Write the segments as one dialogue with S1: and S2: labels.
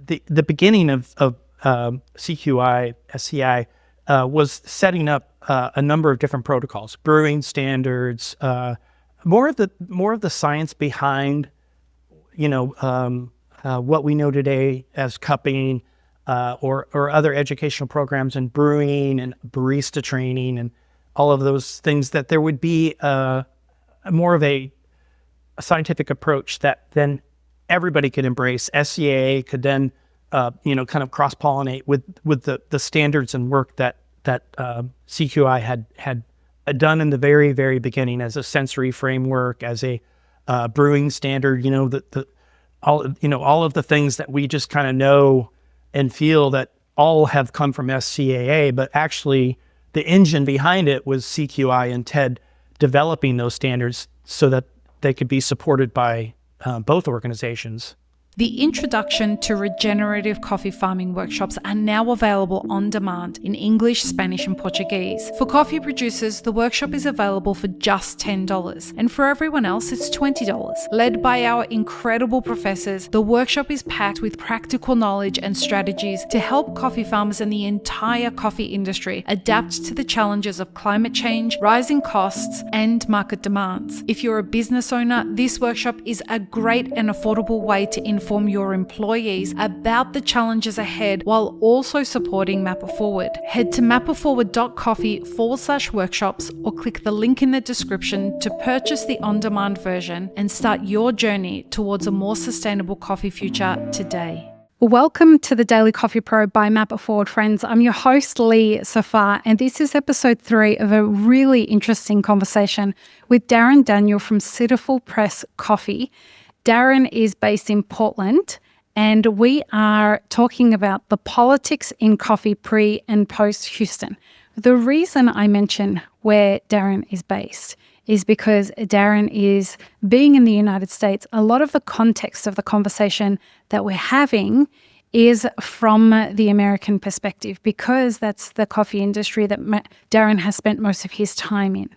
S1: the beginning of CQI, SCI was setting up a number of different protocols, brewing standards, more of the science behind, what we know today as cupping, or other educational programs in brewing and barista training and all of those things, that there would be more of a scientific approach that then everybody could embrace. SCAA could then, kind of cross-pollinate with the standards and work that CQI had done in the very, very beginning as a sensory framework, as a brewing standard. All of the things that we just kind of know and feel that all have come from SCAA, but actually the engine behind it was CQI and TED developing those standards so that they could be supported by both organizations.
S2: The Introduction to Regenerative Coffee Farming workshops are now available on demand in English, Spanish, and Portuguese. For coffee producers, the workshop is available for just $10, and for everyone else, it's $20. Led by our incredible professors, the workshop is packed with practical knowledge and strategies to help coffee farmers and the entire coffee industry adapt to the challenges of climate change, rising costs, and market demands. If you're a business owner, this workshop is a great and affordable way to inform your employees about the challenges ahead while also supporting Mapper Forward. Head to mapperforward.coffee/workshops or click the link in the description to purchase the on-demand version and start your journey towards a more sustainable coffee future today. Welcome to the Daily Coffee Pro by Mapper Forward, friends. I'm your host, Lee Safar, and this is episode 3 of a really interesting conversation with Darrin Daniel from Cityful Press Coffee. Darrin is based in Portland, and we are talking about the politics in coffee pre and post Houston. The reason I mention where Darrin is based is because Darrin is, being in the United States, a lot of the context of the conversation that we're having is from the American perspective, because that's the coffee industry that Darrin has spent most of his time in.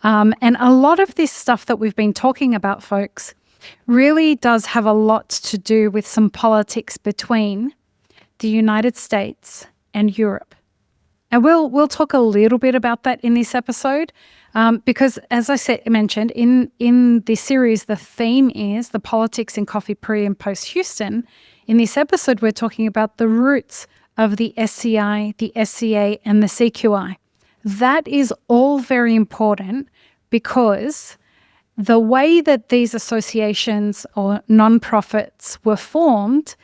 S2: And a lot of this stuff that we've been talking about, folks, really does have a lot to do with some politics between the United States and Europe. And we'll talk a little bit about that in this episode, because as I mentioned, in this series, the theme is the politics in coffee pre and post Houston. In this episode, we're talking about the roots of the SCI, the SCA, and the CQI. That is all very important because the way that these associations or non-profits were formed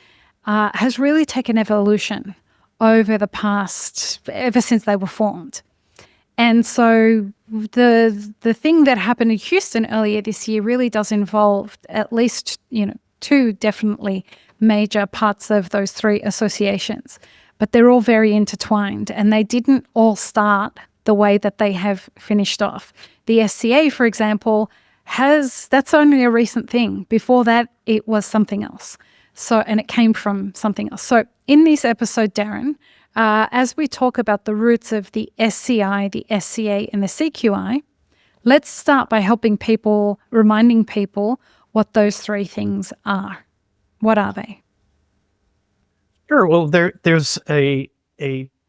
S2: has really taken evolution over the past, ever since they were formed. And so the thing that happened in Houston earlier this year really does involve at least, 2 definitely major parts of those 3 associations. But they're all very intertwined, and they didn't all start the way that they have finished off. The SCA, for example, that's only a recent thing. Before that, it was something else. And it came from something else. So in this episode, Darrin, as we talk about the roots of the SCI, the SCA, and the CQI, let's start by reminding people what those 3 things are. What are they?
S1: Sure. Well, there's an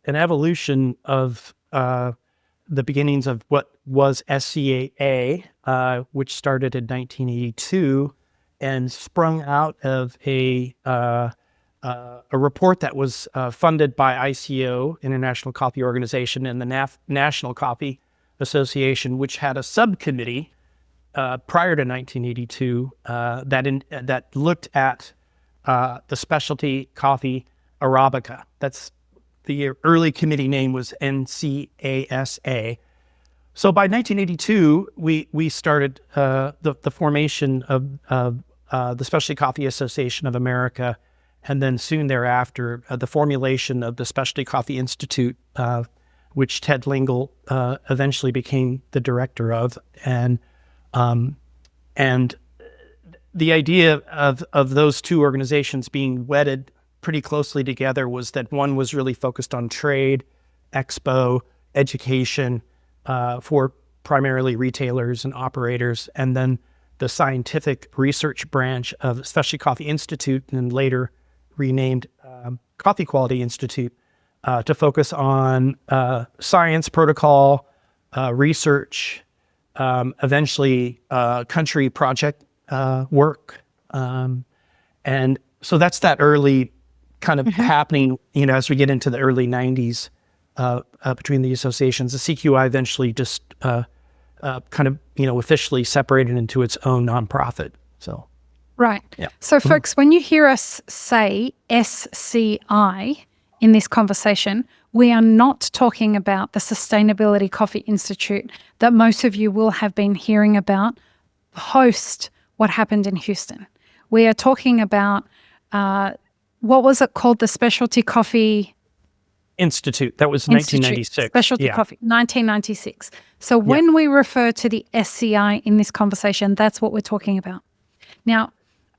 S1: evolution of the beginnings of what was SCAA, which started in 1982 and sprung out of a report that was funded by ICO, International Coffee Organization, and the National Coffee Association, which had a subcommittee prior to 1982 that looked at the specialty coffee Arabica. That's the early committee name was NCASA. So by 1982, we started the formation of the Specialty Coffee Association of America, and then soon thereafter, the formulation of the Specialty Coffee Institute, which Ted Lingle eventually became the director of. And the idea of those 2 organizations being wedded pretty closely together was that one was really focused on trade, expo, education, for primarily retailers and operators, and then the scientific research branch of Specialty Coffee Institute, and later renamed Coffee Quality Institute to focus on science, protocol, research, eventually country project work. And so that's that early kind of happening, as we get into the early 90s between the associations. The CQI eventually just kind of, officially separated into its own nonprofit. So,
S2: right.
S1: Yeah.
S2: So, folks, when you hear us say SCI in this conversation, we are not talking about the Sustainability Coffee Institute that most of you will have been hearing about post what happened in Houston. We are talking about, what was it called? The Specialty Coffee
S1: Institute. That was
S2: Institute,
S1: 1996.
S2: Specialty Coffee, 1996. So when we refer to the SCI in this conversation, that's what we're talking about. Now,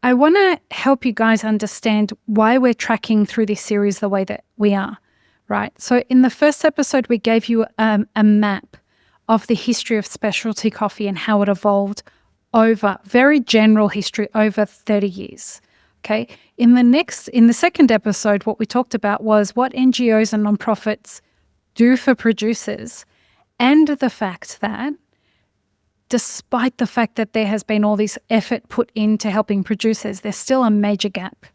S2: I want to help you guys understand why we're tracking through this series the way that we are, right? So in the first episode, we gave you a map of the history of specialty coffee and how it evolved over very general history over 30 years. Okay. In the second episode, what we talked about was what NGOs and nonprofits do for producers, and the fact that despite the fact that there has been all this effort put into helping producers, there's still a major gap.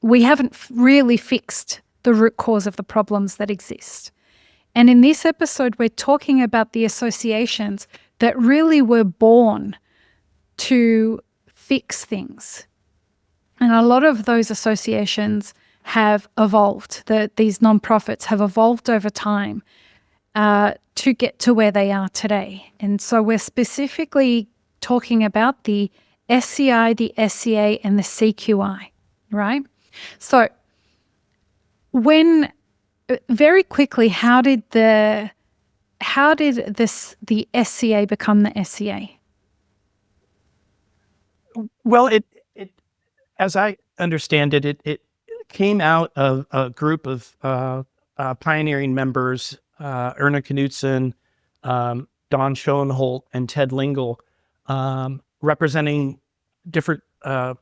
S2: We haven't really fixed the root cause of the problems that exist. And in this episode, we're talking about the associations that really were born to fix things. And a lot of those associations have evolved. These nonprofits have evolved over time to get to where they are today. And so we're specifically talking about the SCI, the SCA, and the CQI, right? So very quickly, how did the SCA become the SCA?
S1: Well, it as I understand it, it came out of a group of pioneering members, Erna Knudsen, Don Schoenholt, and Ted Lingle, representing different,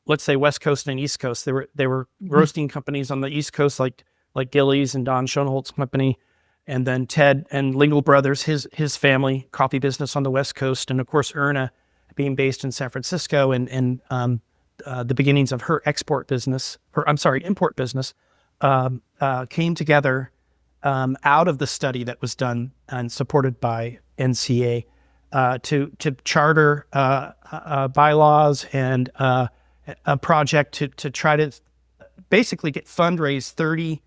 S1: let's say, West Coast and East Coast. They were roasting companies on the East Coast, like Gillies and Don Schoenholt's company, and then Ted and Lingle Brothers, his family coffee business on the West Coast, and of course Erna being based in San Francisco, and the beginnings of her import business, came together out of the study that was done and supported by NCA to charter bylaws and a project to try to basically fundraise 30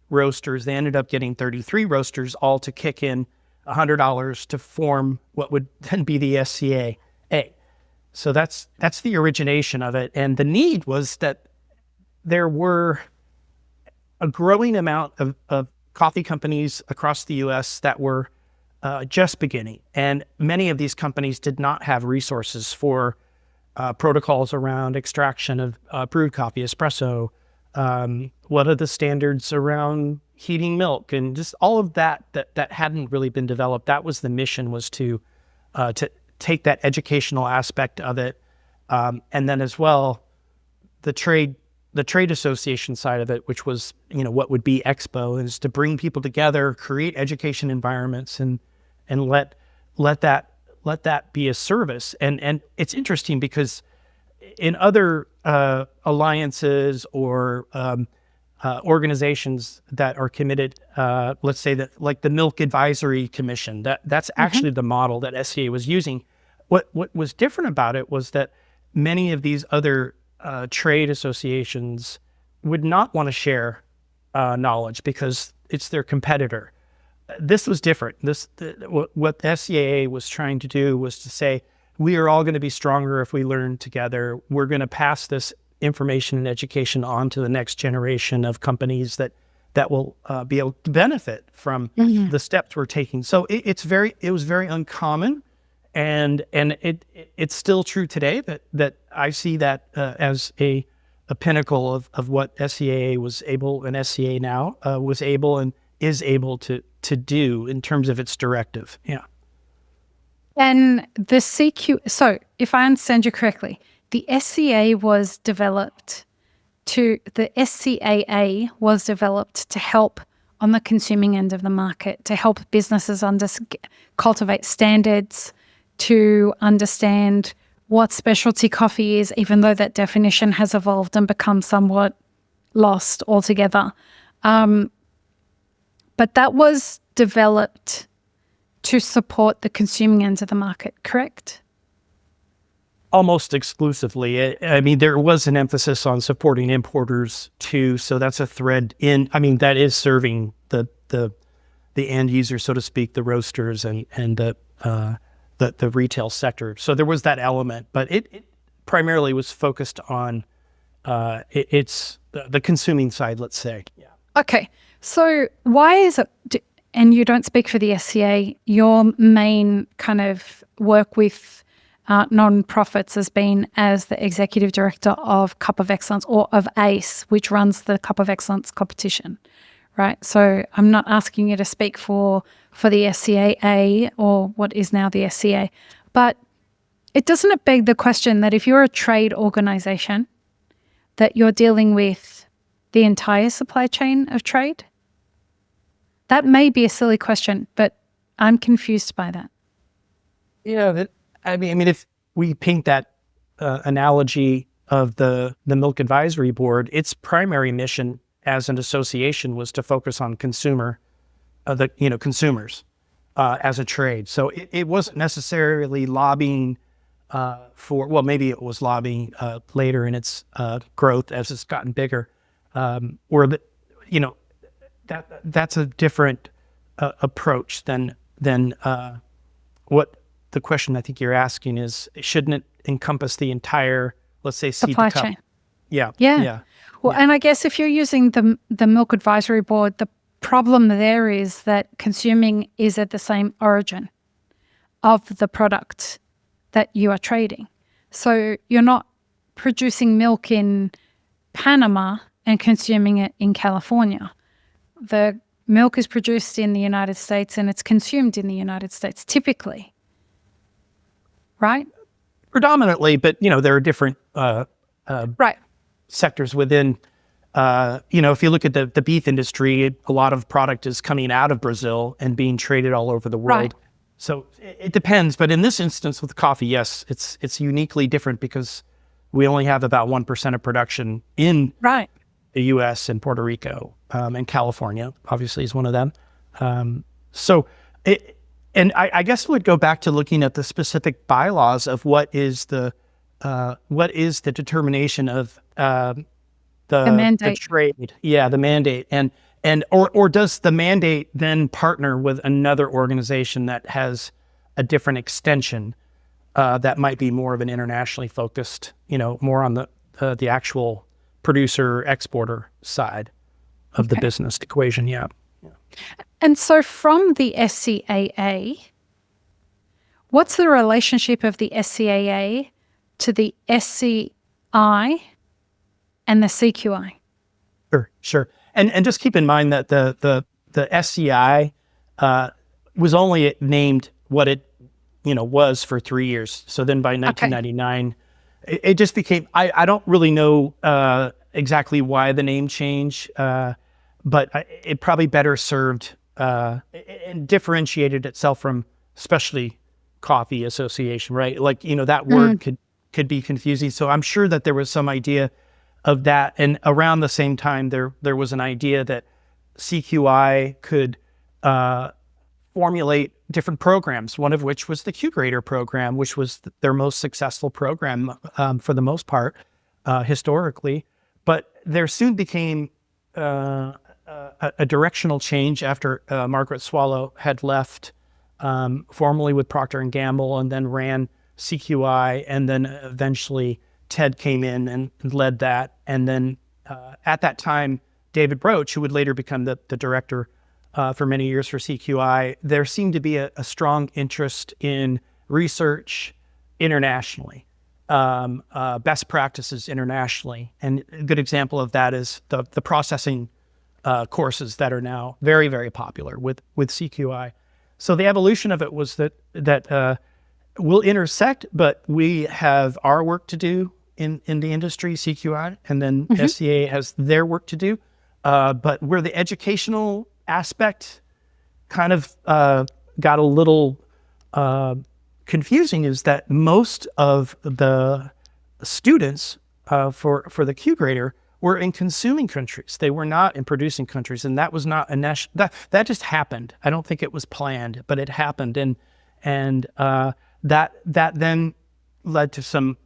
S1: roasters. They ended up getting 33 roasters, all to kick in $100 to form what would then be the SCAA. So that's the origination of it. And the need was that there were a growing amount of coffee companies across the U.S. that were just beginning. And many of these companies did not have resources for protocols around extraction of brewed coffee, espresso, what are the standards around heating milk, and just all of that hadn't really been developed. That was the mission, was to take that educational aspect of it, and then as well the trade association side of it, which was what would be Expo, is to bring people together, create education environments, and let that be a service. And it's interesting because in other alliances or organizations that are committed, let's say that like the Milk Advisory Commission, that's actually the model that SCA was using. What was different about it was that many of these other trade associations would not want to share knowledge because it's their competitor. This was different. What the SCAA was trying to do was to say, we are all going to be stronger if we learn together. We're going to pass this information and education on to the next generation of companies that will be able to benefit from the steps we're taking. So it was very uncommon, and it's still true today that I see that as a pinnacle of what SCAA was able, and SCA now was able and is able to do in terms of its directive. Yeah.
S2: And the CQ, so if I understand you correctly, the SCA was developed the SCAA was developed to help on the consuming end of the market, to help businesses cultivate standards, to understand what specialty coffee is, even though that definition has evolved and become somewhat lost altogether. But that was developed to support the consuming end of the market, correct?
S1: Almost exclusively. I mean, there was an emphasis on supporting importers too, so that's a thread in. I mean, that is serving the end user, so to speak, the roasters and the retail sector. So there was that element, but it primarily was focused on it's the consuming side, let's say. Yeah.
S2: Okay, so why is it? And you don't speak for the SCA. Your main kind of work with non-profits has been as the executive director of Cup of Excellence, or of ACE, which runs the Cup of Excellence competition, right? So I'm not asking you to speak for the SCAA or what is now the SCA, but doesn't it beg the question that if you're a trade organization, that you're dealing with the entire supply chain of trade? That may be a silly question, but I'm confused by that.
S1: Yeah, I mean, if we paint that analogy of the Milk Advisory Board, its primary mission as an association was to focus on consumers as a trade. So it wasn't necessarily lobbying well, maybe it was lobbying later in its growth as it's gotten bigger, that's a different approach than what the question I think you're asking is, shouldn't it encompass the entire, let's say, seed
S2: supply
S1: to cup?
S2: chain?
S1: Yeah.
S2: Well, and I guess if you're using the Milk Advisory Board, the problem there is that consuming is at the same origin of the product that you are trading. So you're not producing milk in Panama and consuming it in California. The milk is produced in the United States and it's consumed in the United States, typically. Right?
S1: Predominantly, but there are different
S2: right.
S1: sectors within. If you look at the beef industry, a lot of product is coming out of Brazil and being traded all over the world.
S2: Right.
S1: So it depends. But in this instance with coffee, yes, it's uniquely different because we only have about 1% of production in
S2: right.
S1: the U.S. and Puerto Rico, and California obviously is one of them. And I guess we'd go back to looking at the specific bylaws of what is the determination of the
S2: mandate.
S1: The trade. Yeah, the mandate. Or does the mandate then partner with another organization that has a different extension that might be more of an internationally focused, more on the actual producer exporter side of the business equation? Yeah.
S2: And so from the SCAA, what's the relationship of the SCAA to the SCI and the CQI?
S1: Sure. And just keep in mind that the SCI was only named what it was for 3 years. So then by 1999, it just became. I don't really know exactly why the name change, but it probably better served and differentiated itself from Specialty Coffee Association, right? Like, that word could be confusing. So I'm sure that there was some idea of that. And around the same time, there was an idea that CQI could formulate different programs, one of which was the Q-Grader program, which was their most successful program for the most part, historically. But there soon became a directional change after Margaret Swallow had left, formerly with Procter & Gamble, and then ran CQI, and then eventually Ted came in and led that. And then at that time, David Broach, who would later become the director for many years for CQI, there seemed to be a strong interest in research internationally, best practices internationally. And a good example of that is the processing courses that are now very, very popular with CQI. So the evolution of it was that we'll intersect, but we have our work to do in the industry, CQI, and then SCA has their work to do. But where the educational aspect kind of got a little confusing is that most of the students for the Q grader were in consuming countries. They were not in producing countries, and that was not a national. That just happened. I don't think it was planned, but it happened, and that then led to some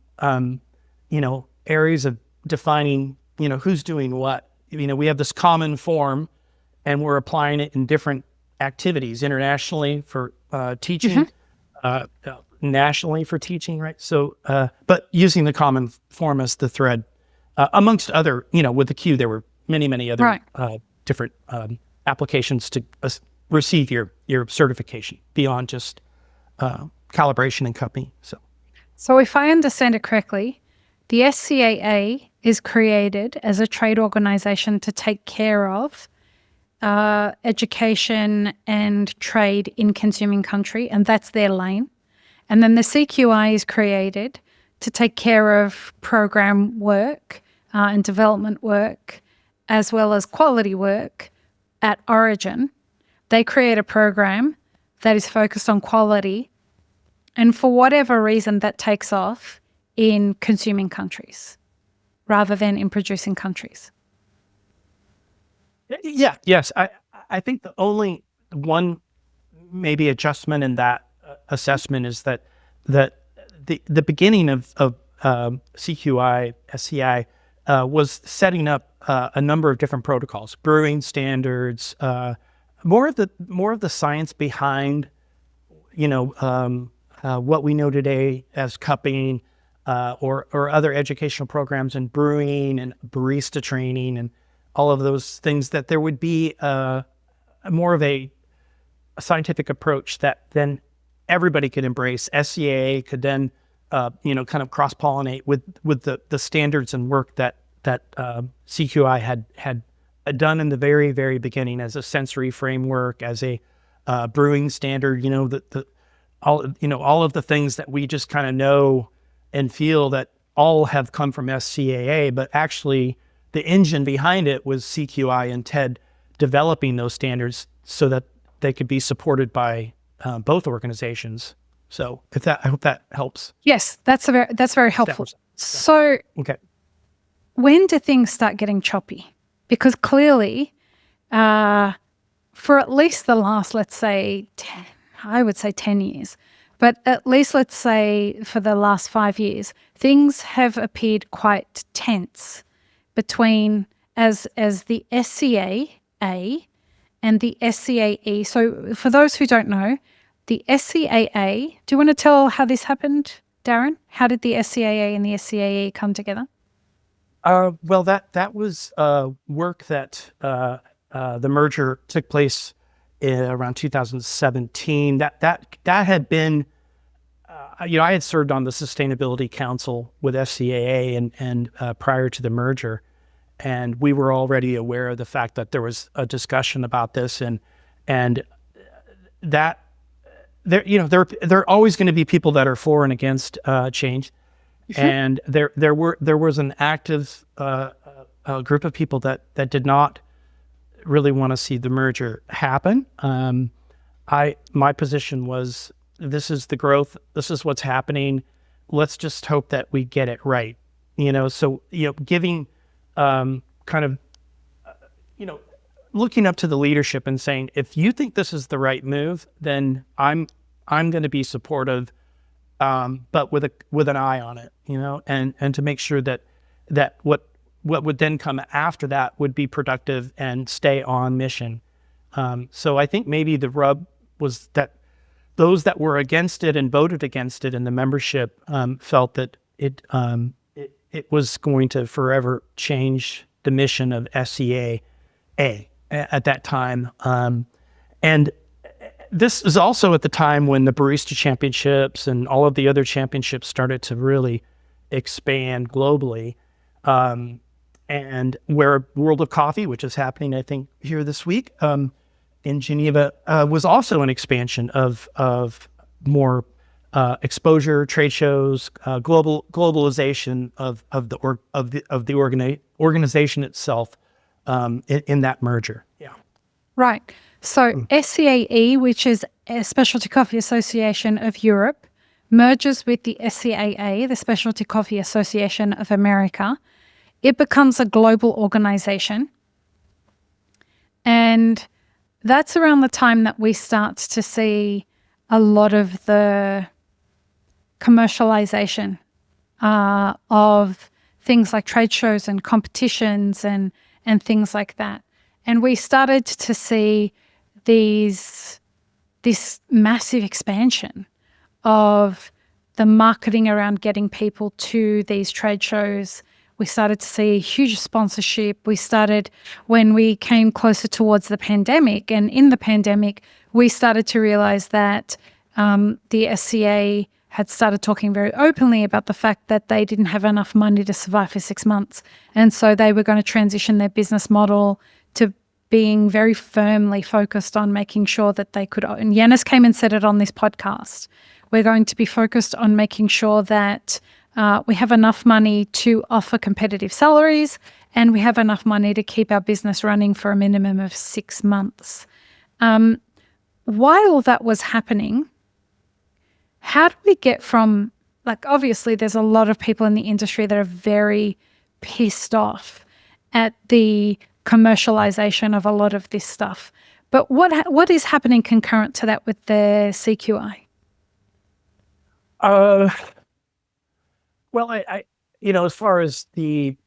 S1: areas of defining who's doing what. We have this common form, and we're applying it in different activities internationally for teaching, nationally for teaching, right? So, but using the common form as the thread. Amongst other, with the Q, there were many other different applications to receive your certification beyond just calibration and cupping.
S2: So if I understand it correctly, the SCAA is created as a trade organization to take care of education and trade in consuming country, and that's their lane. And then the CQI is created to take care of program work and development work, as well as quality work at origin. They create a program that is focused on quality, and for whatever reason that takes off in consuming countries rather than in producing countries.
S1: Yes. I think the only one maybe adjustment in that assessment is that the beginning of CQI, SCI was setting up a number of different protocols, brewing standards, more of the science behind, what we know today as cupping, or other educational programs in brewing and barista training and all of those things, that there would be more of a scientific approach that then everybody could embrace. SCAA could then, kind of cross-pollinate with the standards and work that CQI had done in the very, very beginning as a sensory framework, as a brewing standard. All of the things that we just kind of know and feel that all have come from SCAA, but actually the engine behind it was CQI and TED developing those standards so that they could be supported by both organizations. So I hope that helps.
S2: Yes, that's very helpful. So
S1: okay.
S2: When do things start getting choppy? Because clearly, for at least the last, let's say, 10 years, but at least let's say for the last 5 years, things have appeared quite tense between as the SCAA and the SCAE. So for those who don't know, the SCAA, do you want to tell how this happened, Darrin? How did the SCAA and the SCAE come together?
S1: Well, that was work that the merger took place around 2017. That had been, I had served on the Sustainability Council with SCAA and prior to the merger, and we were already aware of the fact that there was a discussion about this, and that there are always going to be people that are for and against change. Mm-hmm. And there was an active group of people that did not really want to see the merger happen. My position was, this is the growth, this is what's happening. Let's just hope that we get it right. So giving looking up to the leadership and saying, if you think this is the right move, then I'm going to be supportive. But with an eye on it, and to make sure that what would then come after that would be productive and stay on mission. So I think maybe the rub was that those that were against it and voted against it in the membership felt that it was going to forever change the mission of SCAA at that time. And this is also at the time when the Barista Championships and all of the other championships started to really expand globally. And where World of Coffee, which is happening, I think, here this week in Geneva, was also an expansion of more exposure, trade shows, globalization of the organization itself in that merger. Yeah.
S2: Right. So SCAE, which is a Specialty Coffee Association of Europe, merges with the SCAA, the Specialty Coffee Association of America. It becomes a global organization. And that's around the time that we start to see a lot of the commercialization of things like trade shows and competitions and things like that. And we started to see this massive expansion of the marketing around getting people to these trade shows. We started to see huge sponsorship. We started, when we came closer towards the pandemic, and in the pandemic, we started to realize that the SCA had started talking very openly about the fact that they didn't have enough money to survive for 6 months. And so they were going to transition their business model to being very firmly focused on making sure that they could, and Yanis came and said it on this podcast, we're going to be focused on making sure that we have enough money to offer competitive salaries and we have enough money to keep our business running for a minimum of 6 months. While that was happening, how do we get from, like, obviously there's a lot of people in the industry that are very pissed off at the commercialization of a lot of this stuff. But what is happening concurrent to that with the CQI?
S1: Well, I as far as the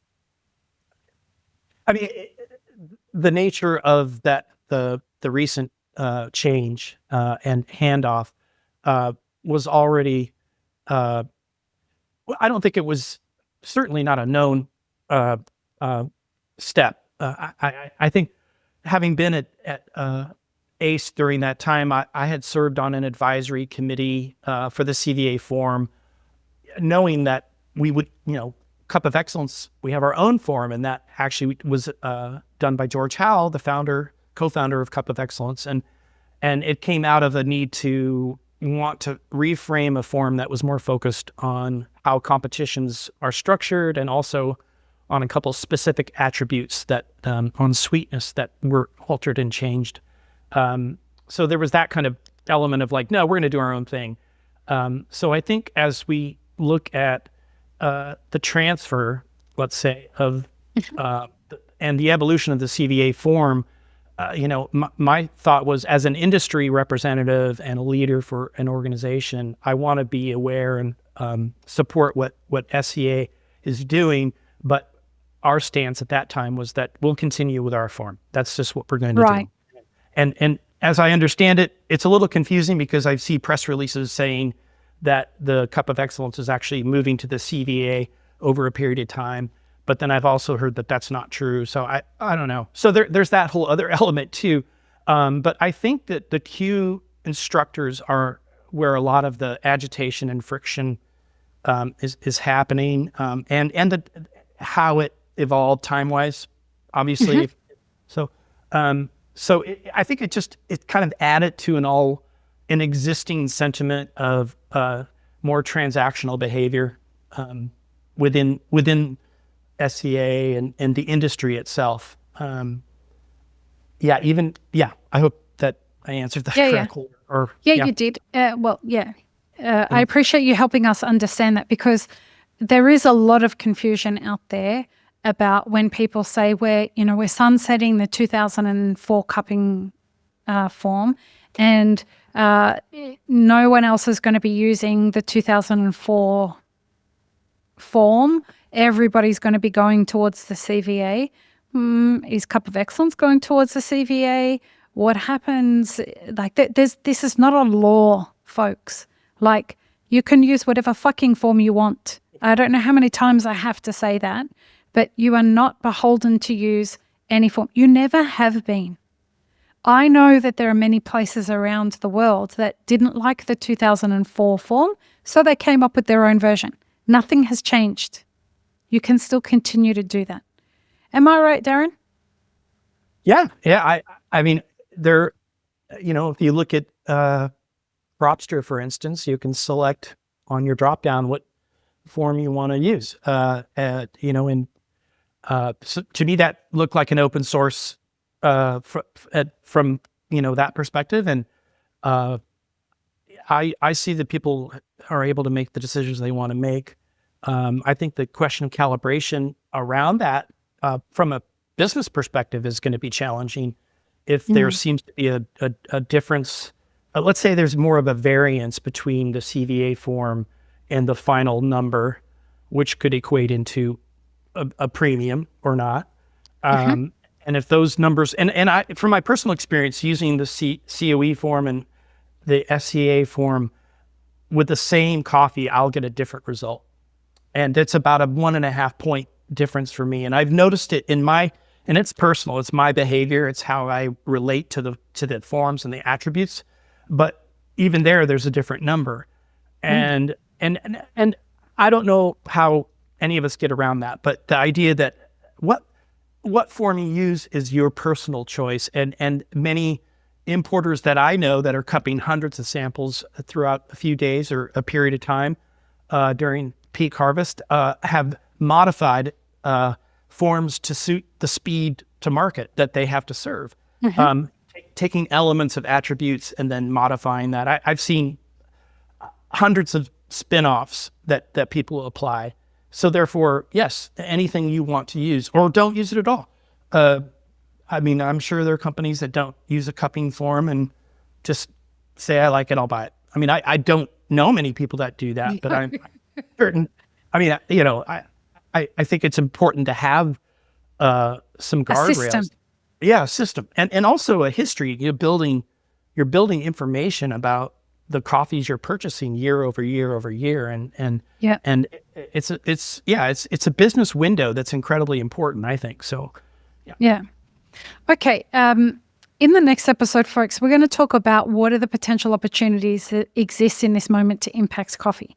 S1: nature of that, the recent change and handoff was already, I don't think it was, certainly not a known step. I think, having been at ACE during that time, I had served on an advisory committee for the CVA forum, knowing that we would, Cup of Excellence, we have our own forum, and that actually was done by George Howell, the co-founder of Cup of Excellence, and it came out of a need to want to reframe a forum that was more focused on how competitions are structured, and also on a couple specific attributes that on sweetness that were altered and changed. So there was that kind of element of like, no, we're going to do our own thing. So I think as we look at the transfer, let's say, of and the evolution of the CVA forum, my thought was, as an industry representative and a leader for an organization, I want to be aware and support what SCA is doing, but our stance at that time was that we'll continue with our forum. That's just what we're going to do. And as I understand it, it's a little confusing because I see press releases saying that the Cup of Excellence is actually moving to the CVA over a period of time. But then I've also heard that that's not true. So I don't know. So there's that whole other element too. But I think that the Q instructors are where a lot of the agitation and friction is happening, and how it evolved time-wise, obviously. Mm-hmm. So I think it kind of added to an existing sentiment of more transactional behavior within SCA and the industry itself. I hope that I answered that correctly.
S2: You did. I appreciate you helping us understand that, because there is a lot of confusion out there about when people say we're sunsetting the 2004 cupping form, and no one else is going to be using the 2004 form. Everybody's going to be going towards the CVA. Is Cup of Excellence going towards the CVA? What happens? Like, this is not a law, folks. Like, you can use whatever fucking form you want. I don't know how many times I have to say that, but you are not beholden to use any form. You never have been. I know that there are many places around the world that didn't like the 2004 form, so they came up with their own version. Nothing has changed. You can still continue to do that. Am I right, Darrin?
S1: Yeah. I mean, there, if you look at Propster, for instance, you can select on your dropdown what form you want to use. So to me, that looked like an open source from that perspective, and I see that people are able to make the decisions they want to make. I think the question of calibration around that, from a business perspective, is going to be challenging if there seems to be a difference. Let's say there's more of a variance between the CVA form and the final number, which could equate into a premium or not. And if those numbers, and I, from my personal experience using the COE form and the SCA form with the same coffee, I'll get a different result. And it's about a 1.5 point difference for me. And I've noticed it and it's personal, it's my behavior, it's how I relate to the forms and the attributes. But even there's a different number. And I don't know how any of us get around that, but the idea that what form you use is your personal choice. And many importers that I know that are cupping hundreds of samples throughout a few days or a period of time during peak harvest have modified forms to suit the speed to market that they have to serve. Taking elements of attributes and then modifying that. I've seen hundreds of spin-offs that people apply. So therefore, yes, anything you want to use, or don't use it at all. I'm sure there are companies that don't use a cupping form and just say, I like it, I'll buy it. I don't know many people that do that, but I'm certain. I think it's important to have some guardrails.
S2: A system.
S1: Yeah, a system. And also a history. You're building information about the coffees you're purchasing year over year over year. And it's a business window that's incredibly important, I think. So
S2: yeah. Okay. In the next episode, folks, we're going to talk about what are the potential opportunities that exist in this moment to impact coffee.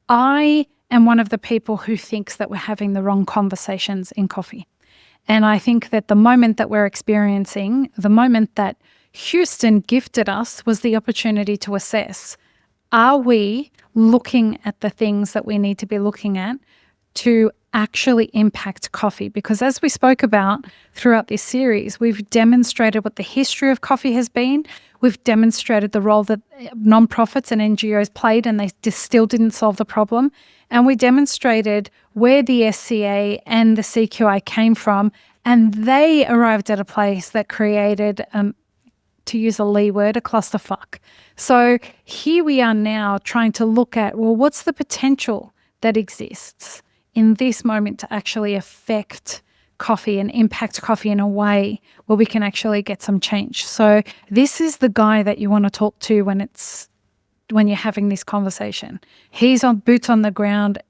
S2: I am one of the people who thinks that we're having the wrong conversations in coffee. And I think that the moment that we're experiencing, the moment that Houston gifted us, was the opportunity to assess, are we looking at the things that we need to be looking at to actually impact coffee? Because as we spoke about throughout this series, we've demonstrated what the history of coffee has been. We've demonstrated the role that nonprofits and NGOs played, and they still didn't solve the problem. And we demonstrated where the SCA and the CQI came from, and they arrived at a place that created, to use a Lee word, a clusterfuck. So here we are now trying to look at, well, what's the potential that exists in this moment to actually affect coffee and impact coffee in a way where we can actually get some change. So this is the guy that you want to talk to when you're having this conversation. He's on boots on the ground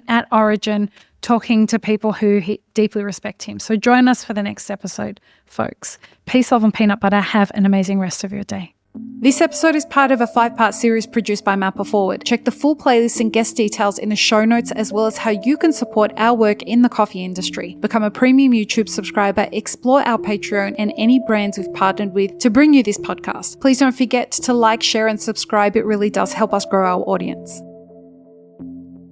S2: at Origin, talking to people who deeply respect him. So join us for the next episode, folks. Peace, love, and peanut butter. Have an amazing rest of your day. This episode is part of a 5-part series produced by Mapper Forward. Check the full playlist and guest details in the show notes, as well as how you can support our work in the coffee industry. Become a premium YouTube subscriber, explore our Patreon and any brands we've partnered with to bring you this podcast. Please don't forget to like, share, and subscribe. It really does help us grow our audience.